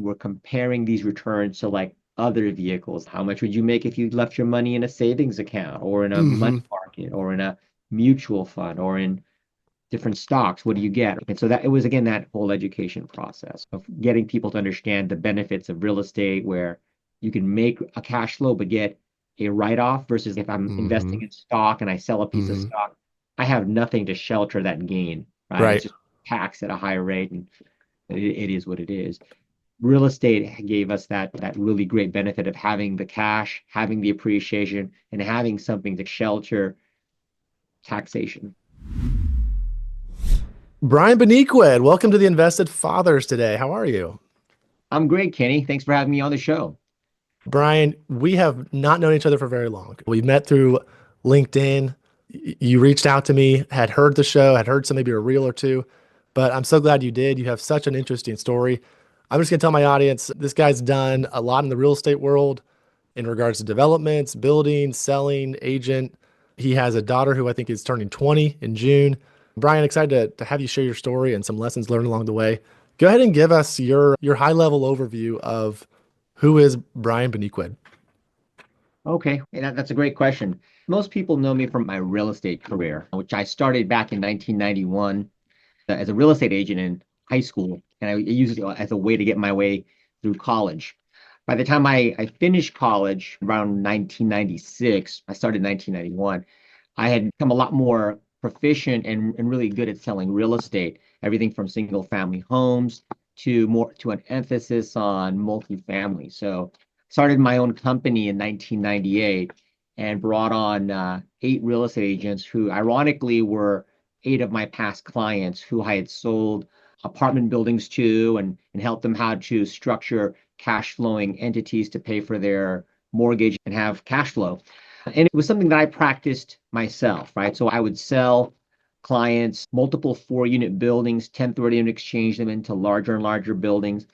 we're comparing these returns to like other vehicles. How much would you make if you left your money in a savings account or in a money Hmm. market or in a mutual fund or in different stocks? What do you get? And so that it was again that whole education process of getting people to understand the benefits of real estate where you can make a cash flow but get a write-off versus if I'm investing Hmm. in stock and I sell a piece of Hmm. stock, I have nothing to shelter that gain, right? It's Right. just taxed at a higher rate and it is what it is. Real estate gave us that really great benefit of having the cash, having the appreciation, and having something to shelter taxation. Brian Baniqued, welcome to the Invested Fathers today. How are you? I'm great, Kenny. Thanks for having me on the show. Brian, we have not known each other for very long. We met through LinkedIn. You reached out to me, had heard the show, had heard some maybe a reel or two, but I'm so glad you did. You have such an interesting story. I'm just going to tell my audience this guy's done a lot in the real estate world in regards to developments, building, selling, agent. He has a daughter who I think is turning 20 in June. Brian, excited to have you share your story and some lessons learned along the way. Go ahead and give us your high level overview of who is Brian Baniqued. Okay, that's a great question. Most people know me from my real estate career, which I started back in 1991 as a real estate agent in high school, and I used it as a way to get my way through college. By the time I finished college around 1996, I started in 1991, I had become a lot more proficient and really good at selling real estate, everything from single family homes to an emphasis on multifamily. So started my own company in 1998 and brought on 8 real estate agents who ironically were 8 of my past clients who I had sold apartment buildings to and helped them how to structure cash flowing entities to pay for their mortgage and have cash flow. And it was something that I practiced myself, right? So I would sell clients multiple 4 unit buildings, 1030 and exchange them into larger and larger buildings.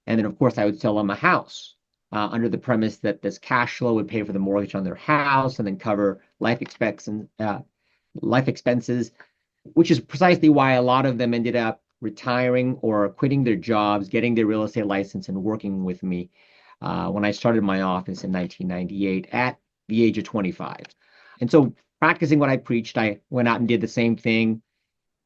And then, of course, I would sell them a house under the premise that this cash flow would pay for the mortgage on their house and then cover life expenses, which is precisely why a lot of them ended up retiring or quitting their jobs, getting their real estate license, and working with me when I started my office in 1998 at the age of 25. And so, practicing what I preached, I went out and did the same thing,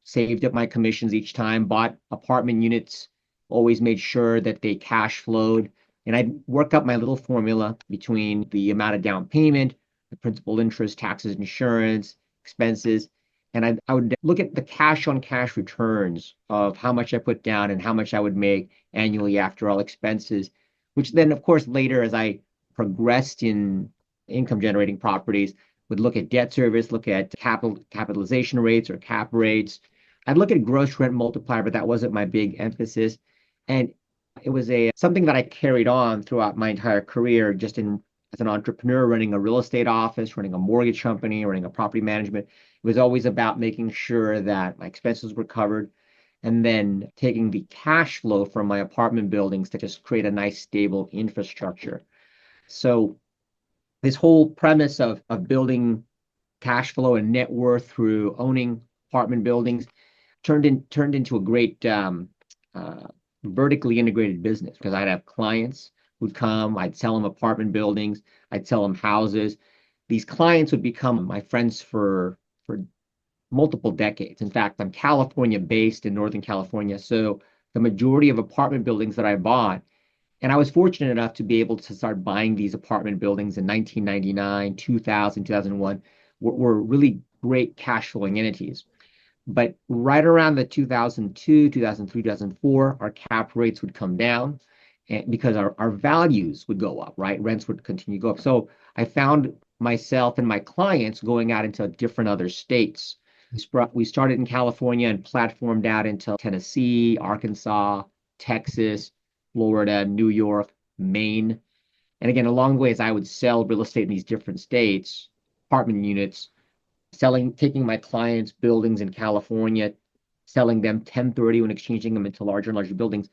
saved up my commissions each time, bought apartment units, always made sure that they cash flowed. And I'd work up my little formula between the amount of down payment, the principal interest, taxes, insurance, expenses. And I would look at the cash on cash returns of how much I put down and how much I would make annually after all expenses, which then, of course, later as I progressed in income generating properties, would look at debt service, look at capitalization rates or cap rates. I'd look at gross rent multiplier, but that wasn't my big emphasis. And it was a something that I carried on throughout my entire career, just in as an entrepreneur, running a real estate office, running a mortgage company, running a property management. It was always about making sure that my expenses were covered and then taking the cash flow from my apartment buildings to just create a nice, stable infrastructure. So this whole premise of building cash flow and net worth through owning apartment buildings turned into a great uh, vertically integrated business because I'd have clients who'd come, I'd sell them apartment buildings, I'd sell them houses. These clients would become my friends for multiple decades. In fact, I'm California based in Northern California, so the majority of apartment buildings that I bought, and I was fortunate enough to be able to start buying these apartment buildings in 1999, 2000, 2001, were really great cash flowing entities. But right around the 2002, 2003, 2004, our cap rates would come down and because our values would go up, right? Rents would continue to go up. So I found myself and my clients going out into different other states. We started in California and platformed out into Tennessee, Arkansas, Texas, Florida, New York, Maine. And again, along the way, as I would sell real estate in these different states, apartment units, taking my clients' buildings in California, selling them 1030 when exchanging them into larger and larger buildings,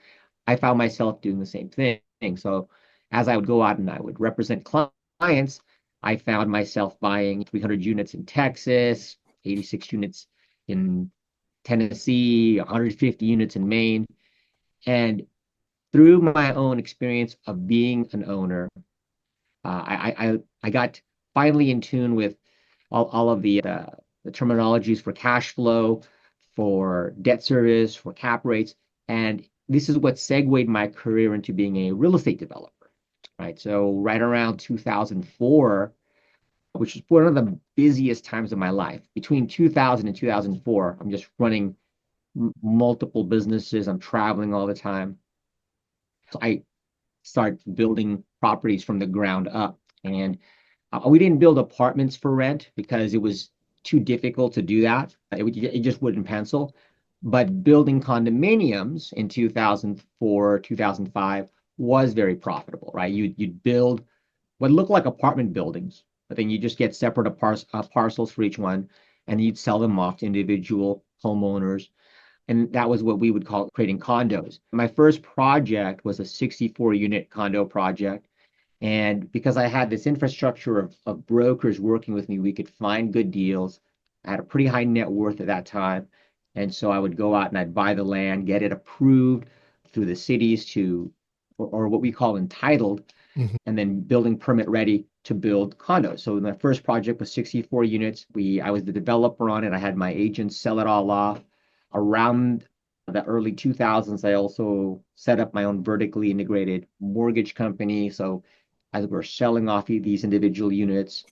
I found myself doing the same thing. So as I would go out and I would represent clients, I found myself buying 300 units in Texas, 86 units in Tennessee, 150 units in Maine. And through my own experience of being an owner, I got finally in tune with all of the terminologies for cash flow, for debt service, for cap rates, and this is what segued my career into being a real estate developer, right? So right around 2004, which is one of the busiest times of my life, between 2000 and 2004, I'm just running multiple businesses. I'm traveling all the time. So I start building properties from the ground up. And we didn't build apartments for rent because it was too difficult to do that. It just wouldn't pencil. But building condominiums in 2004, 2005 was very profitable, right? You'd build what looked like apartment buildings, but then you just get separate parcels for each one, and you'd sell them off to individual homeowners. And that was what we would call creating condos. My first project was a 64 unit condo project. And because I had this infrastructure of brokers working with me, we could find good deals. I had a pretty high net worth at that time. And so I would go out and I'd buy the land, get it approved through the cities or what we call entitled, Mhm. and then building permit ready to build condos. So my first project was 64 units. I was the developer on it. I had my agents sell it all off. Around the early 2000s, I also set up my own vertically integrated mortgage company. So as we're selling off these individual units,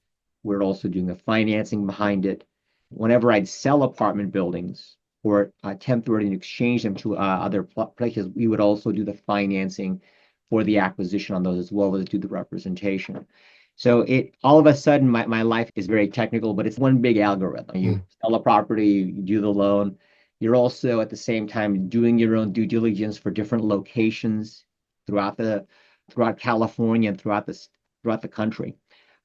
we're also doing the financing behind it. Whenever I'd sell apartment buildings or temporarily exchange them to other places, we would also do the financing for the acquisition on those as well as do the representation. So it all of a sudden my life is very technical, but it's one big algorithm. You Mm. sell a property, you do the loan. You're also at the same time doing your own due diligence for different locations throughout throughout California and throughout the country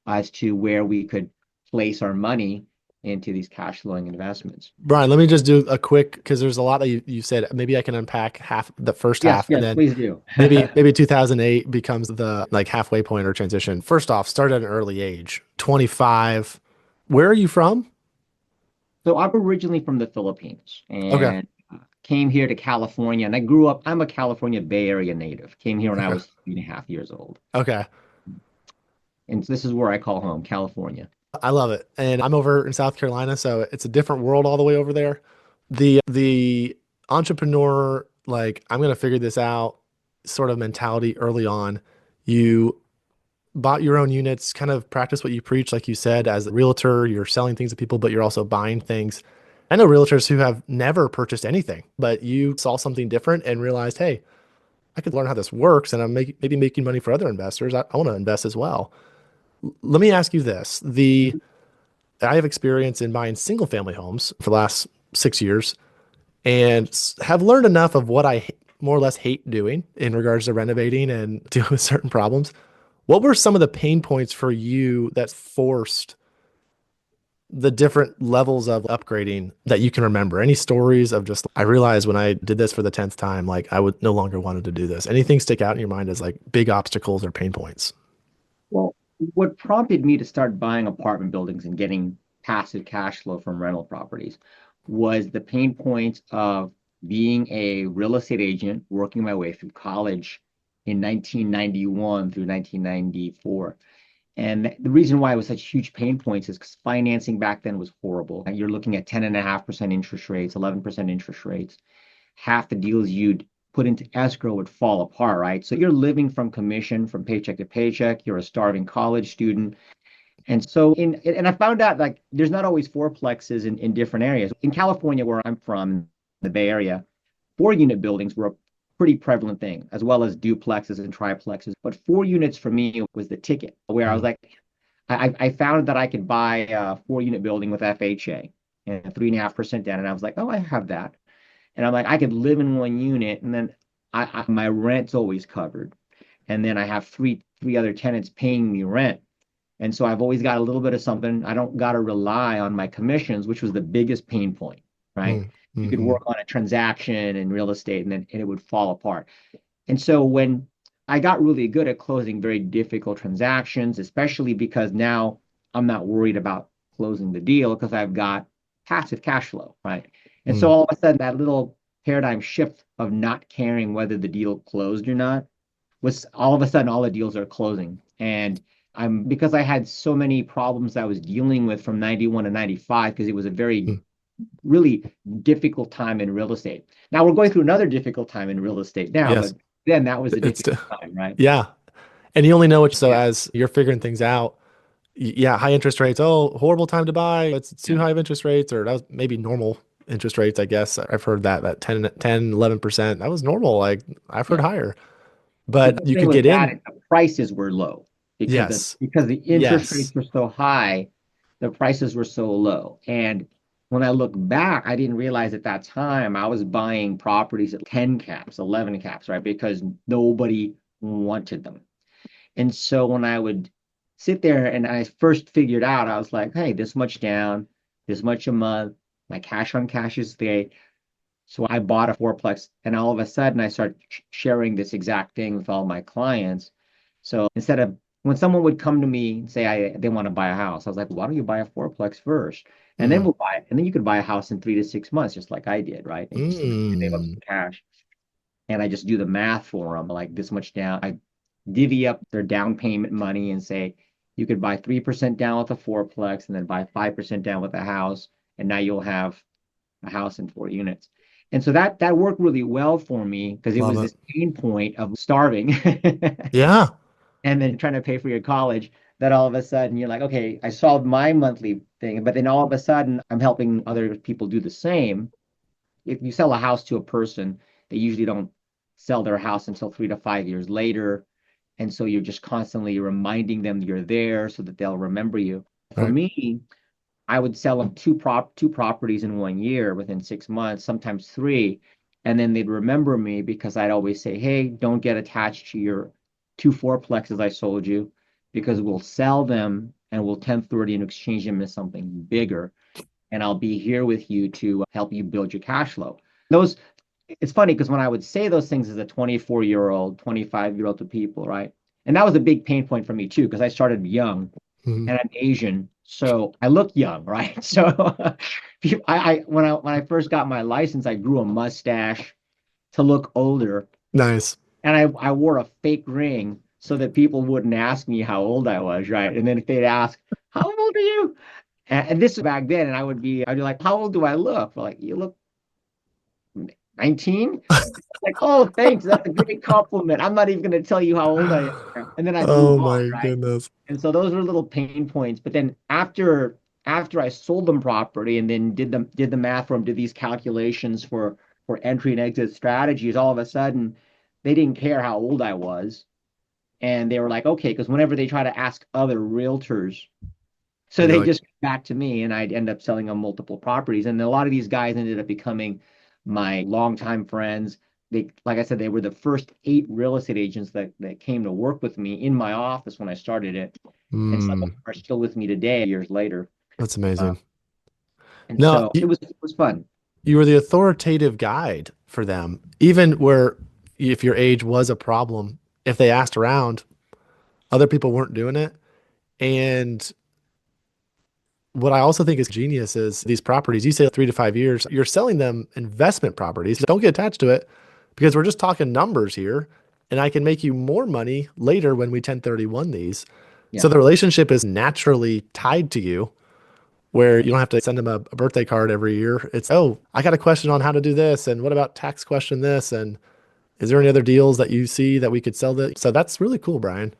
as to where we could place our money into these cash flowing investments. Brian, let me just do a quick because there's a lot that you said. Maybe I can unpack half the first Yes, half, and yes, then please do. maybe 2008 becomes the like halfway point or transition. First off, start at an early age, 25. Where are you from? So I'm originally from the Philippines Okay. and came here to California, and I grew up. I'm a California Bay Area native. Came here when I Okay. was 3.5 years old, Okay. and so this is where I call home, California. I love it. And I'm over in South Carolina, so it's a different world all the way over there. The entrepreneur, like, I'm gonna figure this out sort of mentality early on. You bought your own units, kind of practice what you preach, like you said, as a realtor, you're selling things to people, but you're also buying things. I know realtors who have never purchased anything, but you saw something different and realized, hey, I could learn how this works and maybe making money for other investors. I want to invest as well. Let me ask you this. I have experience in buying single family homes for the last 6 years and have learned enough of what I more or less hate doing in regards to renovating and dealing with certain problems. What were some of the pain points for you that forced the different levels of upgrading that you can remember? Any stories of just, I realized when I did this for the 10th time, like I would no longer wanted to do this. Anything stick out in your mind as like big obstacles or pain points? Well, what prompted me to start buying apartment buildings and getting passive cash flow from rental properties was the pain points of being a real estate agent, working my way through college in 1991 through 1994. And the reason why it was such huge pain points is because financing back then was horrible. And you're looking at 10.5% interest rates, 11% interest rates. Half the deals you'd put into escrow would fall apart, right? So you're living from commission from paycheck to paycheck. You're a starving college student. And so and I found out like there's not always fourplexes in different areas. In California, where I'm from, the Bay Area, 4 unit buildings were a pretty prevalent thing, as well as duplexes and triplexes. But 4 units for me was the ticket, where I was Mm, like, I found that I could buy a 4 unit building with FHA and 3.5% down. And I was like, oh, I have that. And I'm like, I could live in 1 unit and then my rent's always covered. And then I have three other tenants paying me rent. And so I've always got a little bit of something. I don't got to rely on my commissions, which was the biggest pain point, right? mm, You could mhm, work on a transaction in real estate and it would fall apart. And so when I got really good at closing very difficult transactions, especially because now I'm not worried about closing the deal because I've got passive cash flow, right? And so mm, all of a sudden that little paradigm shift of not caring whether the deal closed or not was all of a sudden all the deals are closing. And I'm because I had so many problems I was dealing with from 91 to 95 because it was a very Mm. really difficult time in real estate. Now we're going through another difficult time in real estate now, Yes. but then that was a It's difficult time, right? yeah. And you only know it so Yeah, as you're figuring things out. Yeah, high interest rates. Oh, horrible time to buy. It's too yeah. high of interest rates, or that was maybe normal interest rates, I guess. I've heard that 10, 11%. That was normal. Like I've heard Yeah. higher. But But the you thing could with get that in. is the prices were low Yes. because the interest rates Yes. were so high, the prices were so low. And when I look back, I didn't realize at that time I was buying properties at 10 caps, 11 caps, right? Because nobody wanted them. And so when I would sit there and I first figured out, I was like, hey, this much down, this much a month, my cash on cash is great. So I bought a fourplex, and all of a sudden I started sharing this exact thing with all my clients. So instead of when someone would come to me and say they want to buy a house, I was like, why don't you buy a fourplex first, and then Mm. we'll buy it, and then you could buy a house in 3 to 6 months, just like I did, right? And just save up Mm. some cash, and I just do the math for them, like this much down. I divvy up their down payment money and say you could buy 3% down with a fourplex, and then buy 5% down with a house, and now you'll have a house in 4 units. And so that worked really well for me because it Love was it. this pain point of starving Yeah. and then trying to pay for your college that all of a sudden you're like, okay, I solved my monthly thing, but then all of a sudden I'm helping other people do the same. If you sell a house to a person, they usually don't sell their house until 3 to 5 years later. And so you're just constantly reminding them you're there so that they'll remember you. For Right. me, I would sell them two properties in 1 year within 6 months, sometimes three, and then they'd remember me because I'd always say, "Hey, don't get attached to your two fourplexes I sold you, because we'll sell them and we'll 1030 and exchange them into something bigger, and I'll be here with you to help you build your cash flow." Those It's funny because when I would say those things as a 24-year-old, 25-year-old to people, right? And that was a big pain point for me too, because I started young Mhm. and I'm Asian, so I look young, right? So when I first got my license, I grew a mustache to look older, Nice. and I wore a fake ring so that people wouldn't ask me how old I was, right? And then if they'd ask, "How old are you?" And this was back then, and I'd be like, "How old do I look?" Like, "You look 19." Like, "Oh, thanks. That's a great compliment. I'm not even going to tell you how old I am." And then I'd move Oh on, my right? goodness. And so those were little pain points. But then after I sold them property and then did the math for them, did these calculations for entry and exit strategies, all of a sudden they didn't care how old I was. And they were like, okay, because whenever they try to ask other realtors, so You're they like, just come back to me and I'd end up selling them multiple properties. And a lot of these guys ended up becoming my longtime friends. They, like I said, they were the first 8 real estate agents that came to work with me in my office when I started it. And some of mm, them are still with me today, years later. that's Uh, amazing. and No, so it was fun. you were the authoritative guide for them, even where if your age was a problem, if they asked around, other people weren't doing it. And what I also think is genius is these properties, you say 3 to 5 years, you're selling them investment properties. Don't get attached to it because we're just talking numbers here. And I can make you more money later when we 1031 these. So Yeah. the relationship is naturally tied to you where you don't have to send them a birthday card every year. It's, oh, I got a question on how to do this. And what about tax question this? And is there any other deals that you see that we could sell that? So that's really cool, Brian.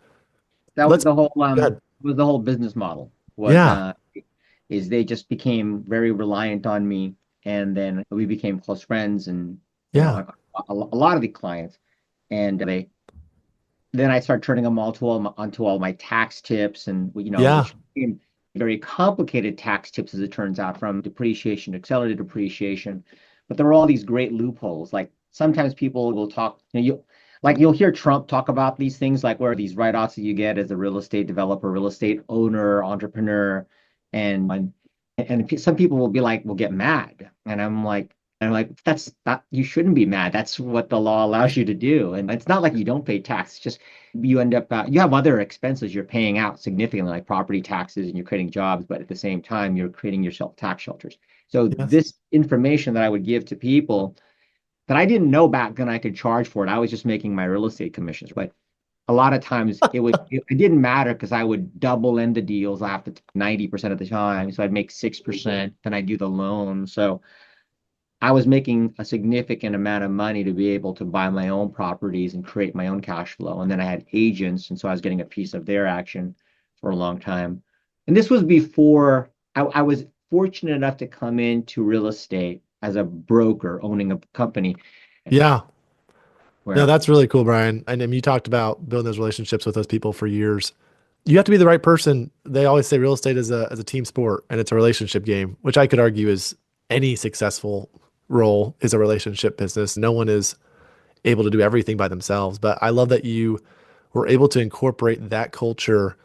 That was Let's the whole go ahead. business model was Yeah. is they just became very reliant on me, and then we became close friends, and Yeah. a lot of the clients, and they then I started turning them all to onto all my tax tips, and Yeah. which became very complicated tax tips as it turns out, from depreciation to accelerated depreciation. But there were all these great loopholes. Like sometimes people will talk, you'll hear Trump talk about these things, like where these write-offs that you get as a real estate developer, real estate owner, entrepreneur, and some people will be like, will get mad, and I'm like, that's not, you shouldn't be mad. That's what the law allows you to do. And it's not like you don't pay tax. It's just you end up, you have other expenses you're paying out significantly, like property taxes, and you're creating jobs, but at the same time, you're creating yourself tax shelters. So Yes. this information that I would give to people that I didn't know back then I could charge for it. I was just making my real estate commissions. But a lot of times it didn't matter because I would double end the deals after 90% of the time. So I'd make 6%, then I'd do the loan. So I was making a significant amount of money to be able to buy my own properties and create my own cash flow. And then I had agents, and so I was getting a piece of their action for a long time. And this was before I was fortunate enough to come into real estate as a broker owning a company Yeah. No, where, that's really cool, Brian. And you talked about building those relationships with those people for years. You have to be the right person. They always say real estate is a team sport and it's a relationship game, which I could argue is any successful role is a relationship business. No one is able to do everything by themselves. But I love that you were able to incorporate that culture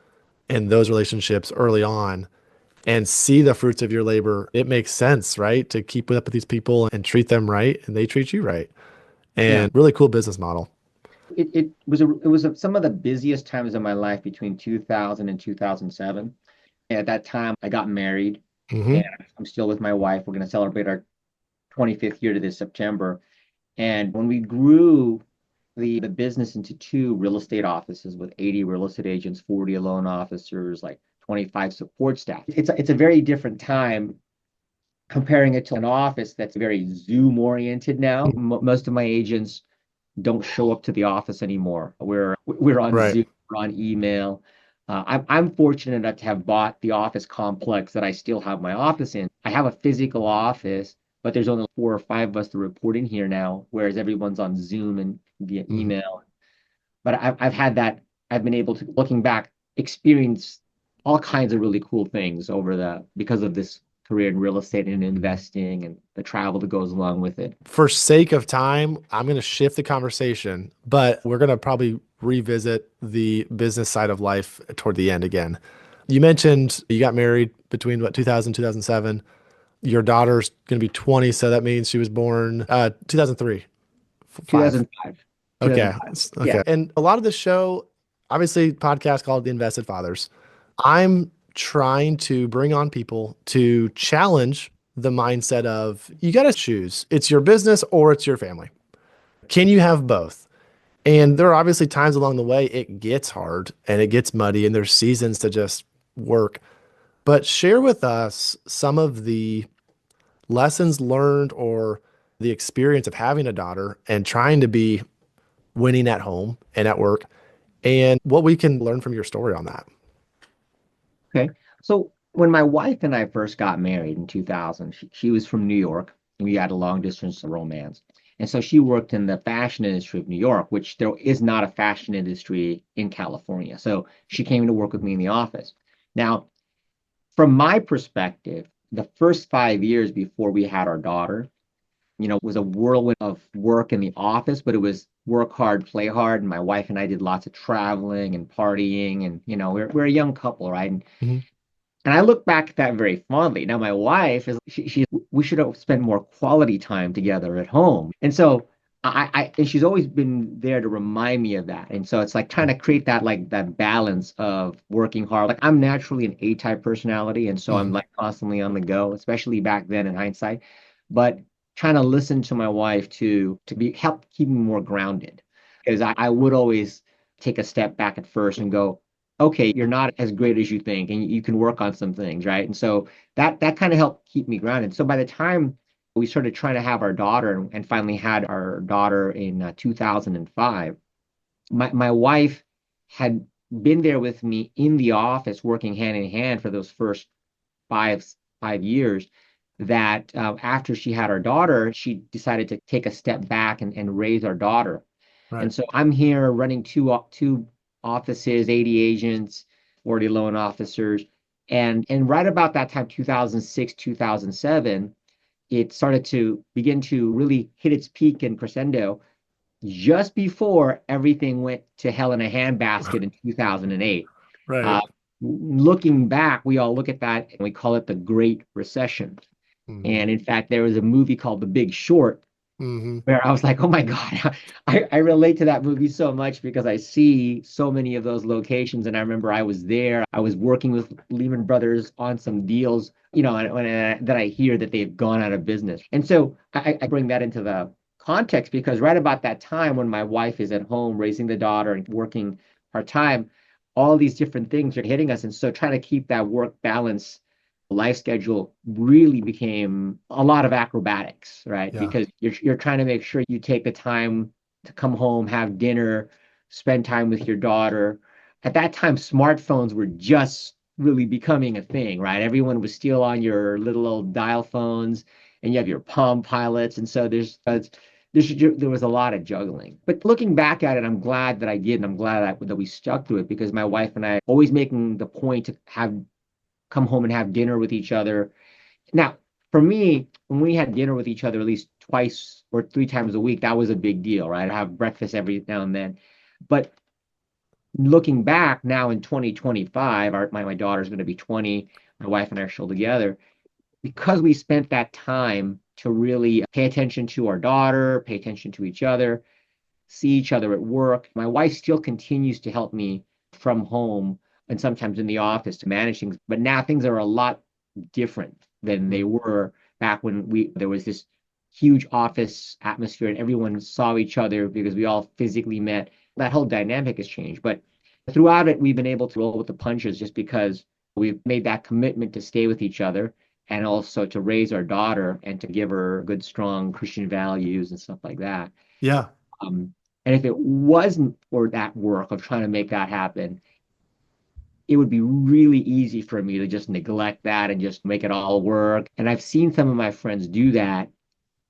and those relationships early on and see the fruits of your labor. It makes sense, right? To keep up with these people and treat them right and they treat you right. yeah, And really cool business model. some of the busiest times of my life between 2000 and 2007. At that time, I got married and Hmm. I'm still with my wife. We're going to celebrate our 25th year to this September. And when we grew the business into two real estate offices with 80 real estate agents, 40 loan officers, like 25 support staff, it's a very different time comparing it to an office that's very Zoom oriented now. Most of my agents don't show up to the office anymore. We're on Right. Zoom, we're on email. I'm fortunate enough to have bought the office complex that I still have my office in. I have a physical office, but there's only 4 or 5 of us to report in here now, whereas everyone's on Zoom and via Mhm. email. But I've had that. I've been able to, looking back, experience all kinds of really cool things over the because of this career in real estate and investing and the travel that goes along with it. For sake of time, I'm going to shift the conversation, but we're going to probably revisit the business side of life toward the end again. You mentioned you got married between what, 2000, 2007. Your daughter's going to be 20, so that means she was born 2003, 5. 2005. Okay. 2005. Yeah. Okay. And a lot of the show, obviously, podcast called The Invested Fathers. I'm trying to bring on people to challenge the mindset of you got to choose. It's your business or it's your family. Can you have both? And there are obviously times along the way it gets hard and it gets muddy and there's seasons to just work. But share with us some of the lessons learned or the experience of having a daughter and trying to be winning at home and at work and what we can learn from your story on that. Okay. So when my wife and I first got married in 2000, she was from New York. We had a long distance romance. And so she worked in the fashion industry of New York, which there is not a fashion industry in California. So she came to work with me in the office. Now, from my perspective, the first 5 years before we had our daughter, was a whirlwind of work in the office, but it was work hard, play hard. And my wife and I did lots of traveling and partying. And, we're a young couple, right? Mhm. And I look back at that very fondly. Now, my wife is we should have spent more quality time together at home. And so and she's always been there to remind me of that. And so it's like trying to create that like that balance of working hard. Like I'm naturally an A-type personality, and so I'm Mhm. like constantly on the go, especially back then in hindsight. But trying to listen to my wife to be help keep me more grounded. Because I would always take a step back at first and go, okay, you're not as great as you think, and you can work on some things, right? And so that kind of helped keep me grounded. So by the time we started trying to have our daughter and finally had our daughter in 2005, my wife had been there with me in the office working hand in hand for those first five five years. That after she had our daughter, she decided to take a step back and raise our daughter. Right. And so I'm here running two offices, 80 agents, 40 loan officers. And right about that time, 2006, 2007, it started to begin to really hit its peak and crescendo just before everything went to hell in a handbasket in 2008. Right. Uh, Looking back, we all look at that and we call it the Great Recession. Hmm. And in fact, there was a movie called The Big Short Hmm. where I was like, oh my God, I relate to that movie so much because I see so many of those locations. And I remember I was there. I was working with Lehman Brothers on some deals, and that I hear that they've gone out of business. And so I bring that into the context because right about that time when my wife is at home raising the daughter and working part-time, all these different things are hitting us. And so trying to keep that work balance life schedule really became a lot of acrobatics, right? Yeah. Because you're trying to make sure you take the time to come home, have dinner, spend time with your daughter. At that time, smartphones were just really becoming a thing, right? Everyone was still on your little old dial phones, and you have your Palm Pilots, and so there was a lot of juggling. But looking back at it, I'm glad that I did, and I'm glad that we stuck to it because my wife and I always making the point to have come home and have dinner with each other. Now, for me, when we had dinner with each other at least twice or three times a week, that was a big deal, right? I have breakfast every now and then. But looking back now in 2025, my daughter's going to be 20, my wife and I are still together, because we spent that time to really pay attention to our daughter, pay attention to each other, see each other at work. My wife still continues to help me from home and sometimes in the office to manage things, but now things are a lot different than they Mhm. were back when we there was this huge office atmosphere and everyone saw each other because we all physically met. That whole dynamic has changed, but throughout it, we've been able to roll with the punches just because we've made that commitment to stay with each other and also to raise our daughter and to give her good, strong Christian values and stuff like that. Yeah. Um, and if it wasn't for that work of trying to make that happen, it would be really easy for me to just neglect that and just make it all work. And I've seen some of my friends do that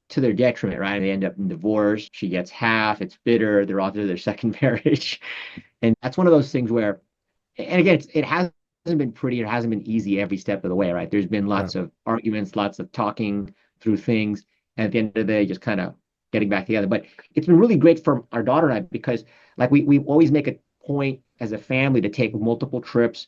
to their detriment, right? They end up in divorce. She gets half, it's bitter, they're off to their second marriage. And that's one of those things where, and again, it hasn't been pretty, it hasn't been easy every step of the way, right? There's been Yeah. lots of arguments, lots of talking through things, and at the end of the day, just kind of getting back together. But it's been really great for our daughter and I because like we always make a point as a family to take multiple trips.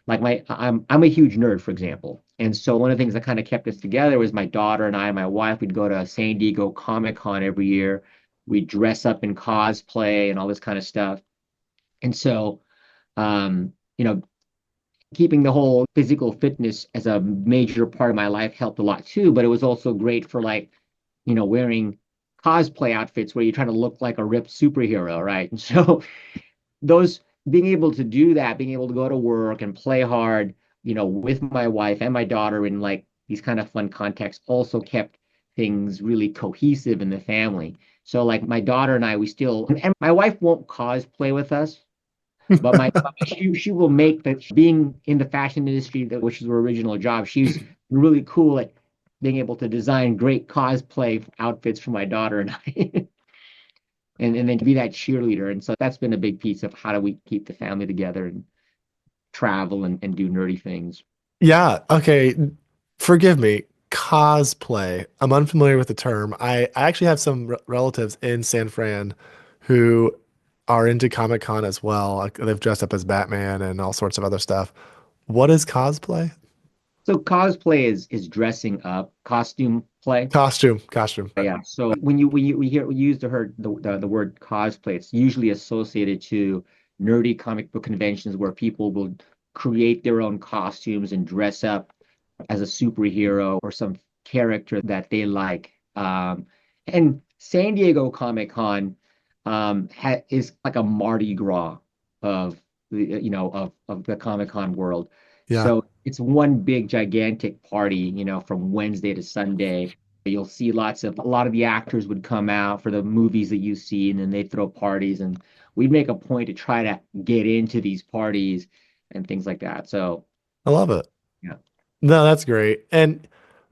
Like I'm a huge nerd, for example. And so one of the things that kind of kept us together was my daughter and I and my wife, we'd go to San Diego Comic Con every year. We'd dress up in cosplay and all this kind of stuff. And so keeping the whole physical fitness as a major part of my life helped a lot too. But it was also great for like, wearing cosplay outfits where you're trying to look like a ripped superhero, right? And so those being able to do that, being able to go to work and play hard, with my wife and my daughter in like these kind of fun contexts also kept things really cohesive in the family. So like my daughter and I, we still, and my wife won't cosplay with us, but she will make that being in the fashion industry, which is her original job. She's really cool at being able to design great cosplay outfits for my daughter and I, and then to be that cheerleader. And so that's been a big piece of how do we keep the family together and travel and do nerdy things. Yeah. Okay. Forgive me. Cosplay. I'm unfamiliar with the term. I actually have some relatives in San Fran who are into Comic Con as well. Like, they've dressed up as Batman and all sorts of other stuff. What is cosplay? So cosplay is dressing up, costume play. Costume. Costume. Yeah. So when you we use the word cosplay, it's usually associated to nerdy comic book conventions where people will create their own costumes and dress up as a superhero or some character that they like. And San Diego Comic Con is like a Mardi Gras of of the Comic Con world. Yeah. So it's one big gigantic party, from Wednesday to Sunday. You'll see a lot of the actors would come out for the movies that you see, and then they throw parties, and we'd make a point to try to get into these parties and things like that. So I love it. yeah, No, that's great. And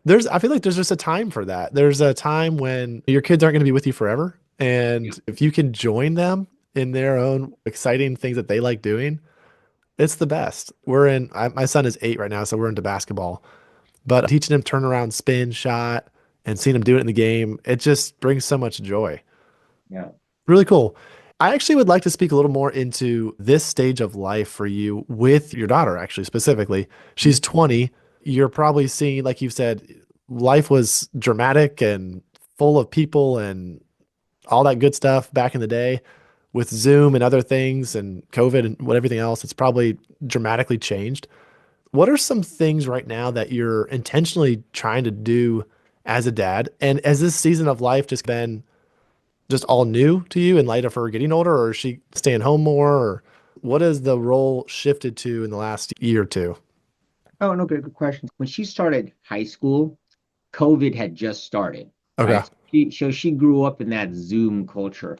I feel like there's just a time for that. There's a time when your kids aren't going to be with you forever. yeah, And if you can join them in their own exciting things that they like doing, it's the best. My son is 8 right now, so we're into basketball. But teaching him turnaround spin shot and seeing him do it in the game, it just brings so much joy. yeah. Really cool. I actually would like to speak a little more into this stage of life for you with your daughter, actually, specifically. She's 20. You're probably seeing, like you've said, life was dramatic and full of people and all that good stuff back in the day with Zoom and other things and COVID and what everything else. It's probably dramatically changed. What are some things right now that you're intentionally trying to do as a dad? And has this season of life just been just all new to you in light of her getting older, or is she staying home more? Or what has the role shifted to in the last year or two? Oh, no, good question. When she started high school, COVID had just started, Okay. right? So she grew up in that Zoom culture.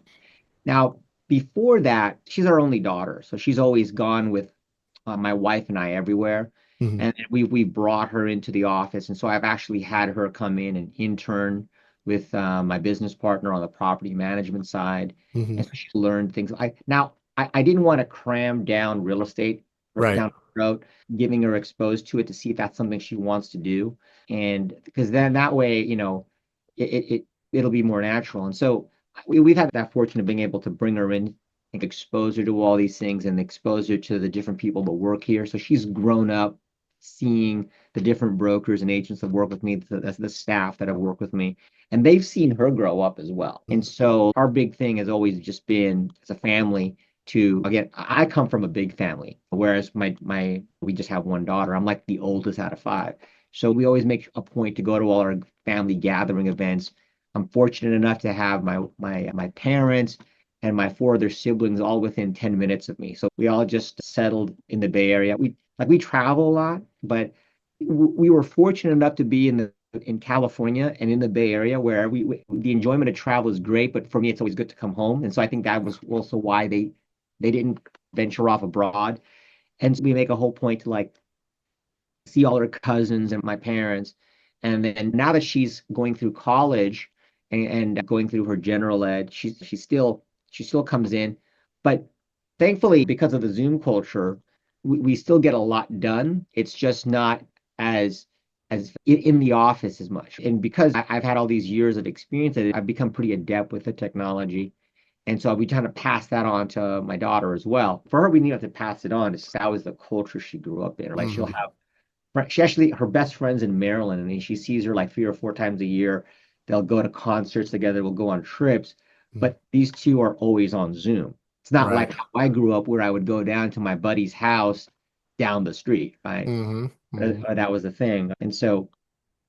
Now, before that, she's our only daughter, so she's always gone with my wife and I everywhere. Hmm. And we brought her into the office, and so I've actually had her come in and intern with my business partner on the property management side, Hmm. and so she learned things. I didn't want to cram down real estate Right. down the road, giving her exposed to it to see if that's something she wants to do, and because then that way, it'll be more natural. And so we've had that fortune of being able to bring her in and expose her to all these things and expose her to the different people that work here. So she's grown up seeing the different brokers and agents that work with me, the staff that have worked with me, and they've seen her grow up as well. And so our big thing has always just been as a family to, again, I come from a big family, whereas my we just have one daughter. I'm like the oldest out of five. So we always make a point to go to all our family gathering events. I'm fortunate enough to have my parents and my four other siblings all within 10 minutes of me. So we all just settled in the Bay Area. We travel a lot, but we were fortunate enough to be in California and in the Bay Area where the enjoyment of travel is great, but for me it's always good to come home. And so I think that was also why they didn't venture off abroad. And so we make a whole point to like see all her cousins and my parents. And then now that she's going through college and going through her general ed, she still comes in. But thankfully, because of the Zoom culture, we still get a lot done. It's just not as in the office as much. And because I've had all these years of experience, I've become pretty adept with the technology. And so we kind of pass that on to my daughter as well. For her, we need to pass it on. It's that was the culture she grew up in. Like she'll Hmm. have she actually her best friend's in Maryland, and she sees her like 3 or 4 times a year. They'll go to concerts together, we'll go on trips, but these two are always on Zoom. It's not Right. like how I grew up where I would go down to my buddy's house down the street, right? Hmm. Hmm. That was the thing. And so,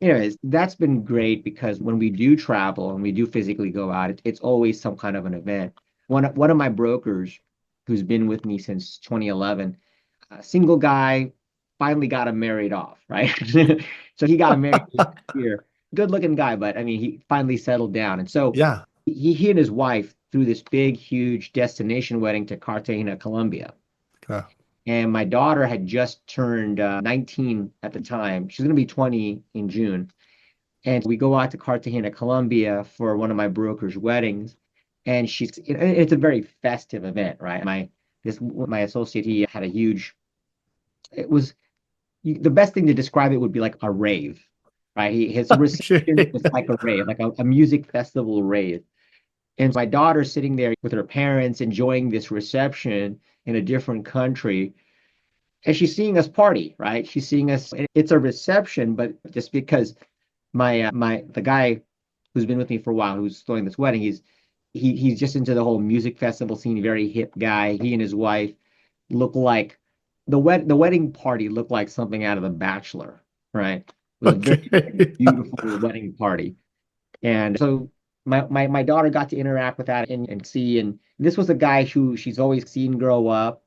anyways, that's been great because when we do travel and we do physically go out, it's always some kind of an event. One of my brokers who's been with me since 2011, a single guy, finally got him married off, right? So he got married last year. Good looking guy, but I mean, he finally settled down. And so Yeah. he and his wife threw this big, huge destination wedding to Cartagena, Colombia. Okay. And my daughter had just turned 19 at the time. She's going to be 20 in June. And we go out to Cartagena, Colombia for one of my broker's weddings. And it's a very festive event, right? My associate, he had a huge, it was the best thing to describe it would be like a rave, right? His reception Okay. was like a rave, like a music festival rave. And my daughter's sitting there with her parents enjoying this reception in a different country. And she's seeing us party, right? She's seeing us. It's a reception, but just because the guy who's been with me for a while, who's throwing this wedding, he's just into the whole music festival scene, very hip guy. He and his wife look like the wedding party looked like something out of The Bachelor, right? It was a very, very Okay. beautiful wedding party. And so my daughter got to interact with that and see. And this was a guy who she's always seen grow up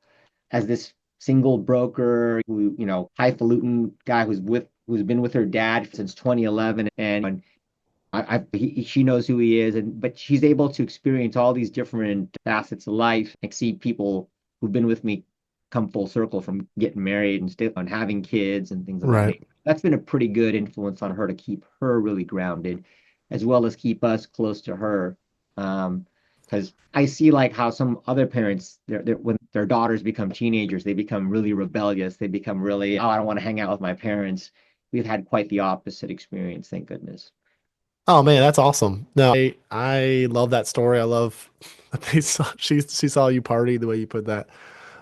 as this single broker who, highfalutin guy who's been with her dad since 2011. And she knows who he is, but she's able to experience all these different facets of life and see people who've been with me come full circle from getting married and still on having kids and things of that Right. nature. That's been a pretty good influence on her to keep her really grounded, as well as keep us close to her. Because I see like how some other parents, when their daughters become teenagers, they become really rebellious. They become really, oh, I don't want to hang out with my parents. We've had quite the opposite experience, thank goodness. Oh man, that's awesome. No, I love that story. I love that she saw you party the way you put that.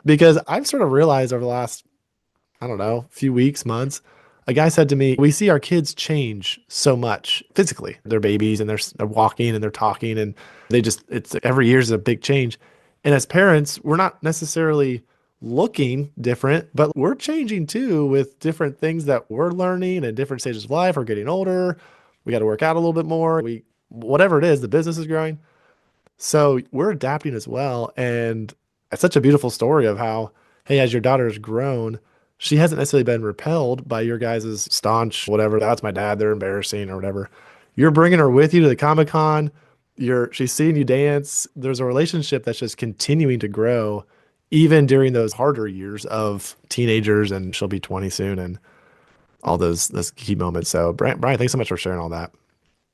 Because I've sort of realized over the last, I don't know, few weeks, months, a guy said to me, we see our kids change so much physically. They're babies and they're walking and they're talking and it's every year is a big change. And as parents, we're not necessarily looking different, but we're changing too with different things that we're learning and different stages of life. We're getting older. We got to work out a little bit more. Whatever it is, the business is growing. So we're adapting as well. And it's such a beautiful story of how, hey, as your daughter has grown, she hasn't necessarily been repelled by your guys' staunch, whatever, that's my dad, they're embarrassing or whatever. You're bringing her with you to the Comic Con. She's seeing you dance. There's a relationship that's just continuing to grow, even during those harder years of teenagers, and she'll be 20 soon, and all those key moments. So, Brian, thanks so much for sharing all that.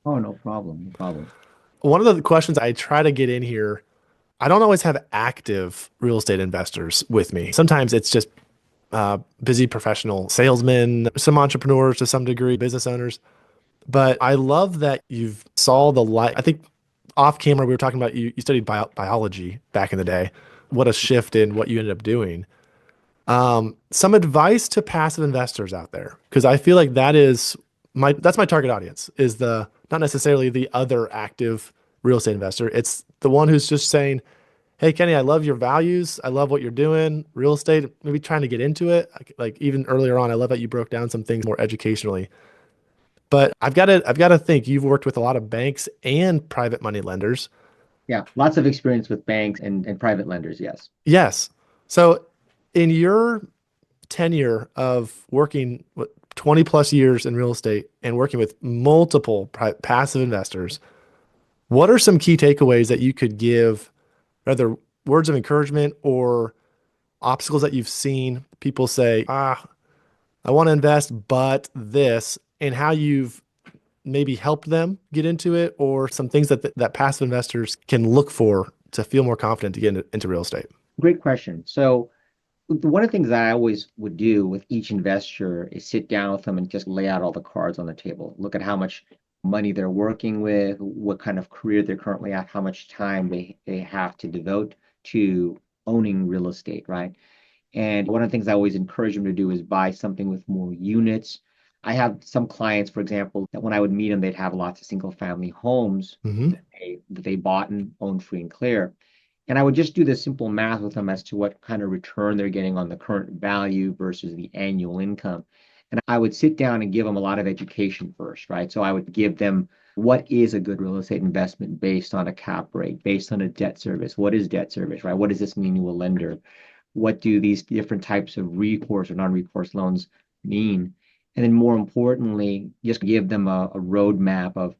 Oh, no problem, no problem. One of the questions I try to get in here, I don't always have active real estate investors with me. Sometimes it's just busy professional salesmen, some entrepreneurs to some degree, business owners. But I love that you've saw the light. I think off camera we were talking about you studied biology back in the day. What a shift in what you ended up doing. Some advice to passive investors out there, because I feel like that's my target audience, is the not necessarily the other active real estate investor. It's the one who's just saying, hey, Kenny, I love your values. I love what you're doing. Real estate, maybe trying to get into it. Like even earlier on, I love that you broke down some things more educationally. But I've got to think you've worked with a lot of banks and private money lenders. Yeah, lots of experience with banks and private lenders, yes. Yes. So in your tenure of working 20 plus years in real estate and working with multiple passive investors, what are some key takeaways that you could give, whether words of encouragement or obstacles that you've seen people say, I want to invest, but this, and how you've maybe helped them get into it, or some things that passive investors can look for to feel more confident to get into real estate? Great question. So one of the things that I always would do with each investor is sit down with them and just lay out all the cards on the table. Look at how much money they're working with, what kind of career they're currently at, how much time they have to devote to owning real estate, right? And one of the things I always encourage them to do is buy something with more units. I have some clients, for example, that when I would meet them, they'd have lots of single family homes Mm-hmm. that they bought and owned free and clear. And I would just do the simple math with them as to what kind of return they're getting on the current value versus the annual income. And I would sit down and give them a lot of education first, right? So I would give them what is a good real estate investment based on a cap rate, based on a debt service. What is debt service, right? What does this mean to a lender? What do these different types of recourse or non-recourse loans mean? And then more importantly, just give them a roadmap of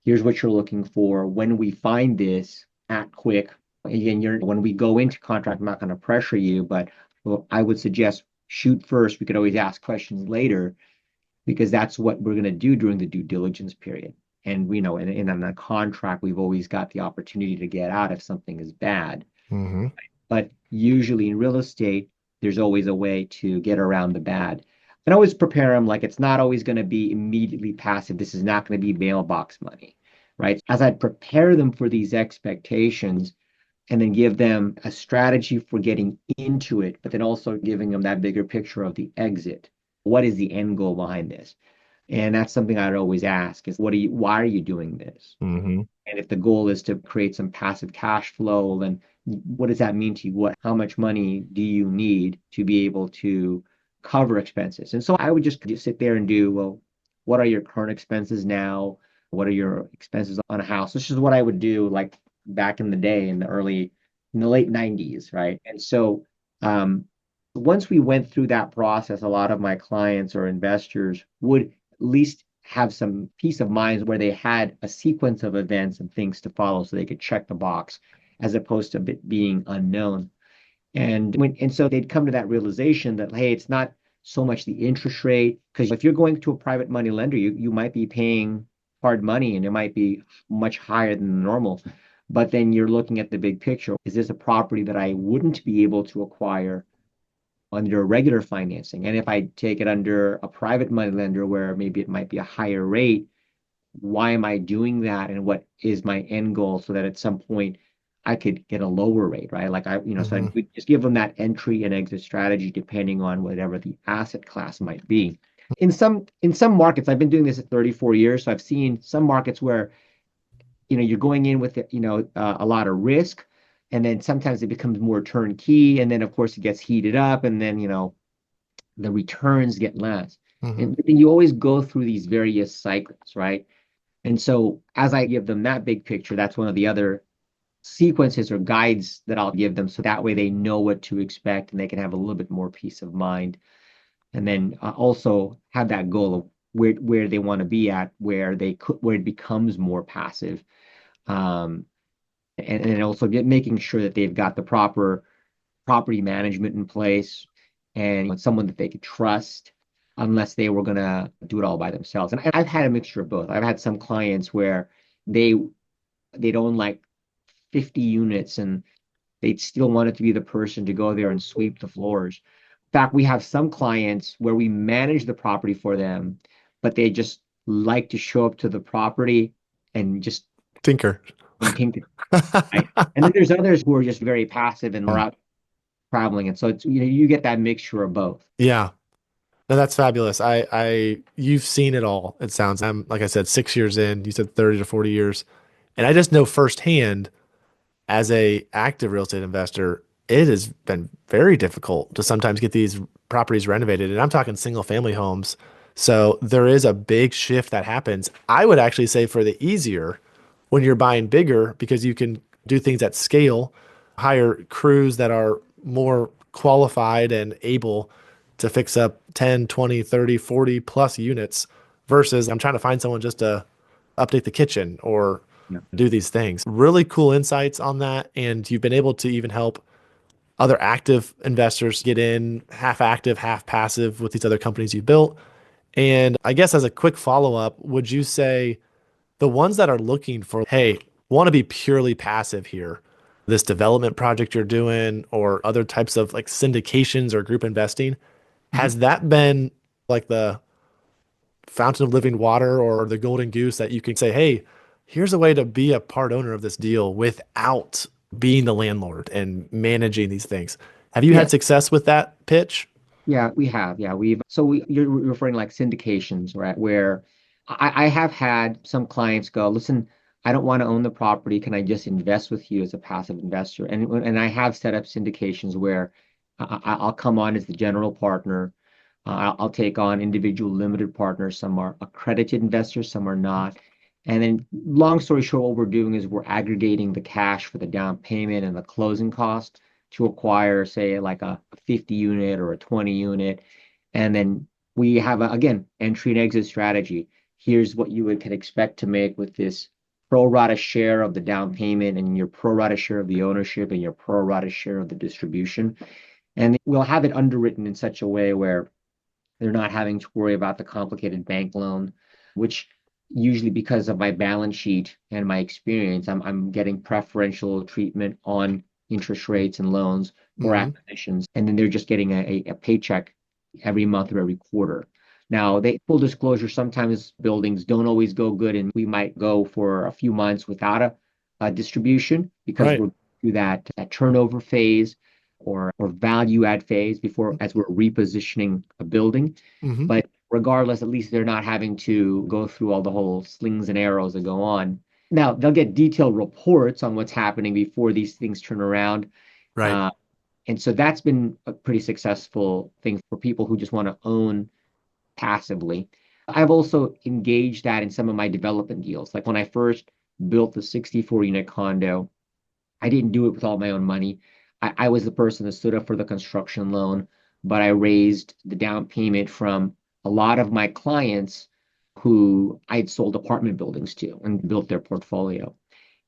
here's what you're looking for. When we find this, act quick. Again, when we go into contract, I'm not going to pressure you, but well, I would suggest shoot first. We could always ask questions later because that's what we're going to do during the due diligence period. And we know in a contract, we've always got the opportunity to get out if something is bad. Mm-hmm. But usually in real estate, there's always a way to get around the bad. And always prepare them like it's not always going to be immediately passive. This is not going to be mailbox money, right? As I prepare them for these expectations and then give them a strategy for getting into it, but then also giving them that bigger picture of the exit. What is the end goal behind this? And that's something I'd always ask is why are you doing this? Mm-hmm. And if the goal is to create some passive cash flow, then what does that mean to you? How much money do you need to be able to cover expenses? And so I would just sit there and do, well, what are your current expenses now? What are your expenses on a house? This is what I would do like back in the day in the late 90s, right? And so once we went through that process, a lot of my clients or investors would at least have some peace of mind where they had a sequence of events and things to follow so they could check the box as opposed to it being unknown. And so they'd come to that realization that, hey, it's not so much the interest rate, because if you're going to a private money lender, you might be paying hard money and it might be much higher than normal. But then you're looking at the big picture. Is this a property that I wouldn't be able to acquire under regular financing? And if I take it under a private money lender where maybe it might be a higher rate, why am I doing that? And what is my end goal so that at some point I could get a lower rate, right? So Mm-hmm. I just give them that entry and exit strategy depending on whatever the asset class might be. In some markets, I've been doing this at 34 years, so I've seen some markets where you're going in with a lot of risk, and then sometimes it becomes more turnkey, and then of course it gets heated up, and then the returns get less. Mm-hmm. And you always go through these various cycles, right? And so as I give them that big picture, that's one of the other sequences or guides that I'll give them so that way they know what to expect and they can have a little bit more peace of mind. And then also have that goal of where they want to be at, where it becomes more passive. Um, and also making sure that they've got the proper property management in place and someone that they could trust unless they were going to do it all by themselves. And I've had a mixture of both. I've had some clients where they they'd own like 50 units and they'd still want it to be the person to go there and sweep the floors. In fact, we have some clients where we manage the property for them, but they just like to show up to the property and just Tinker. and tinker. Right? And then there's others who are just very passive and are out traveling. And so it's, you get that mixture of both. Yeah. No, that's fabulous. You've seen it all. It sounds, I'm, like I said, 6 years in, you said 30 to 40 years. And I just know firsthand as a active real estate investor, it has been very difficult to sometimes get these properties renovated. And I'm talking single family homes. So there is a big shift that happens. I would actually say for the easier when you're buying bigger because you can do things at scale, hire crews that are more qualified and able to fix up 10, 20, 30, 40 plus units versus I'm trying to find someone just to update the kitchen or Yeah. do these things. Really cool insights on that. And you've been able to even help other active investors get in half active, half passive with these other companies you built. And I guess as a quick follow up, would you say the ones that are looking for, hey, want to be purely passive here, this development project you're doing or other types of like syndications or group investing, Mhm. has that been like the fountain of living water or the golden goose that you can say, hey, here's a way to be a part owner of this deal without being the landlord and managing these things? Have you Yeah. had success with that pitch? Yeah, we have. Yeah, you're referring like syndications, right? Where I have had some clients go, listen, I don't want to own the property. Can I just invest with you as a passive investor? And I have set up syndications where I'll come on as the general partner. I'll take on individual limited partners. Some are accredited investors, some are not. And then, long story short, what we're doing is we're aggregating the cash for the down payment and the closing cost to acquire, say, like a 50 unit or a 20 unit. And then we have, again, entry and exit strategy. Here's what can expect to make with this pro rata share of the down payment and your pro rata share of the ownership and your pro rata share of the distribution. And we'll have it underwritten in such a way where they're not having to worry about the complicated bank loan, which usually because of my balance sheet and my experience, I'm getting preferential treatment on interest rates and loans for Mm-hmm. acquisitions. And then they're just getting a paycheck every month or every quarter. Now, full disclosure, sometimes buildings don't always go good, and we might go for a few months without a distribution because Right. we're through that turnover phase or value add phase before as we're repositioning a building. Mm-hmm. But regardless, at least they're not having to go through all the whole slings and arrows that go on. Now, they'll get detailed reports on what's happening before these things turn around. Right. Uh, and so that's been a pretty successful thing for people who just want to own passively. I've also engaged that in some of my development deals. Like when I first built the 64 unit condo, I didn't do it with all my own money. I was the person that stood up for the construction loan, but I raised the down payment from a lot of my clients who I'd sold apartment buildings to and built their portfolio.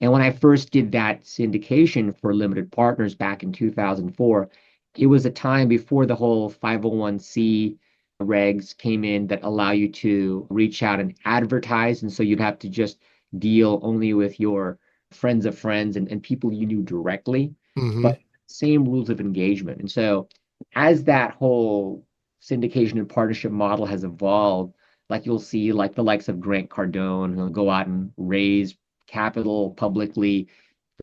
And when I first did that syndication for limited partners back in 2004, it was a time before the whole 501c regs came in that allow you to reach out and advertise. And so you'd have to just deal only with your friends of friends and people you knew directly, Mm-hmm. but same rules of engagement. And so as that whole syndication and partnership model has evolved, like you'll see like the likes of Grant Cardone who'll go out and raise capital publicly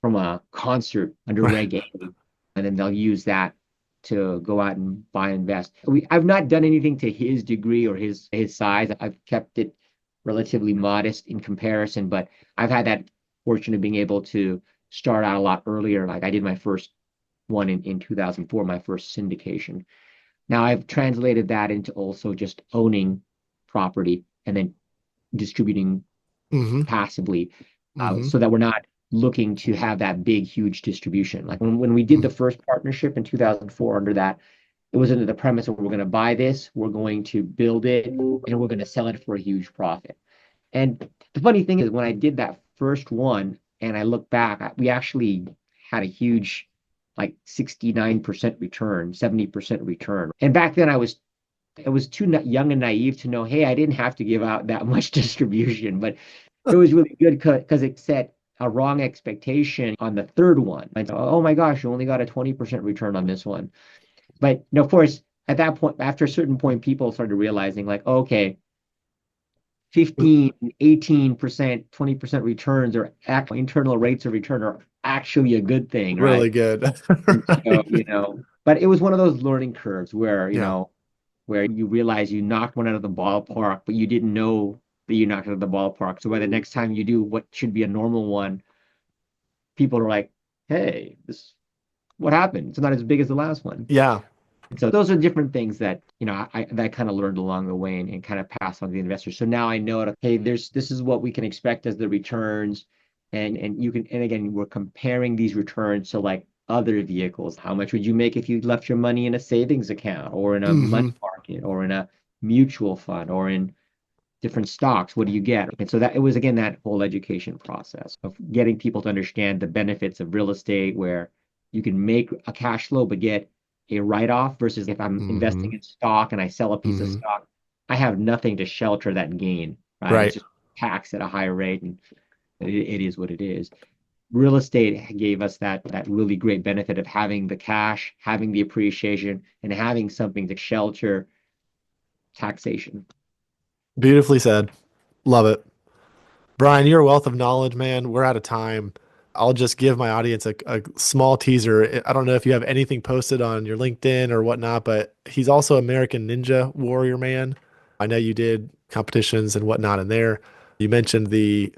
from a concert under Right. Reg A, and then they'll use that to go out and buy and invest. I've not done anything to his degree or his size. I've kept it relatively modest in comparison, but I've had that fortune of being able to start out a lot earlier. Like I did my first one in 2004, my first syndication. Now I've translated that into also just owning property and then distributing Mm-hmm. passively Mm-hmm. so that we're not looking to have that big, huge distribution. Like when we did the first partnership in 2004 under that, it was under the premise of we're going to buy this, we're going to build it, and we're going to sell it for a huge profit. And the funny thing is, when I did that first one and I look back, we actually had a huge, like 69% return, 70% return. And back then I was too young and naive to know, hey, I didn't have to give out that much distribution, but it was really good because it set a wrong expectation on the third one. I thought, oh my gosh, you only got a 20% return on this one. But of course, at that point, after a certain point, people started realizing, like, okay, 15, 18%, 20% returns or actual internal rates of return are actually a good thing, right? Really good. And so, Right. but it was one of those learning curves Yeah. where you realize you knocked one out of the ballpark, but you didn't know that you knocked it out of the ballpark. So by the next time you do what should be a normal one, people are like, hey, this what happened? It's not as big as the last one. Yeah. So those are different things that, that I kind of learned along the way and kind of passed on to the investors. So now I know that, hey, this is what we can expect as the returns. And you can, and again, we're comparing these returns to like other vehicles. How much would you make if you left your money in a savings account or in a money Hmm. market or in a mutual fund or in different stocks? What do you get? And so that it was again that whole education process of getting people to understand the benefits of real estate where you can make a cash flow but get a write-off versus if I'm investing Hmm. in stock and I sell a piece of Hmm. stock, I have nothing to shelter that gain, right? It's Right. just taxed at a higher rate and it is what it is. Real estate gave us that really great benefit of having the cash, having the appreciation, and having something to shelter taxation. Beautifully said. Love it. Brian, you're a wealth of knowledge, man. We're out of time. I'll just give my audience a small teaser. I don't know if you have anything posted on your LinkedIn or whatnot, but he's also American Ninja Warrior Man. I know you did competitions and whatnot in there. You mentioned the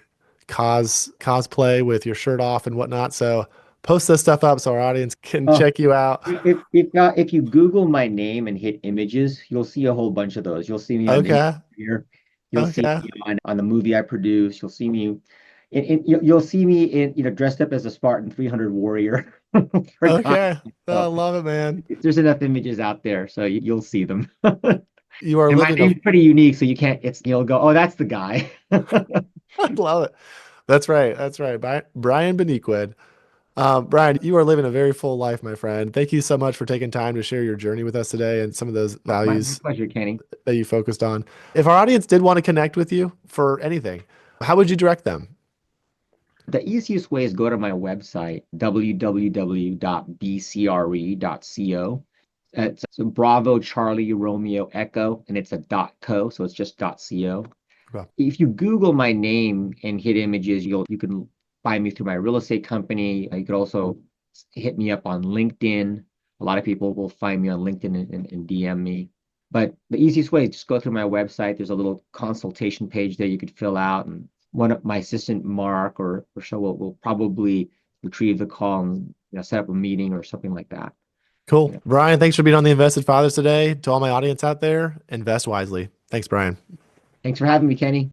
cosplay with your shirt off and whatnot. So post this stuff up so our audience can Oh, check you out. if you Google my name and hit images, you'll see a whole bunch of those. You'll see me on Okay. here. You'll see Okay. me on the movie I produced. You'll see me you'll see me in dressed up as a Spartan 300 warrior for Okay. content. I So love it, man. there's enough images out there, so you'll see them. You are And my living a name's pretty unique, so you can't. You'll go, oh, that's the guy. I love it. That's right. That's right. Brian Baniqued. Brian, you are living a very full life, my friend. Thank you so much for taking time to share your journey with us today and some of those My values pleasure, Kenny. that you focused on. If our audience did want to connect with you for anything, how would you direct them? The easiest way is go to my website, www.bcre.co. So Bravo, Charlie, Romeo, Echo, and it's a .co, so it's just .co. Okay. If you Google my name and hit images, you can find me through my real estate company. You could also hit me up on LinkedIn. A lot of people will find me on LinkedIn and DM me. But the easiest way is just go through my website. There's a little consultation page there you could fill out, and one of my assistant Mark or so will probably retrieve the call and set up a meeting or something like that. Cool. Brian, thanks for being on the Invested Fathers today. To all my audience out there, invest wisely. Thanks, Brian. Thanks for having me, Kenny.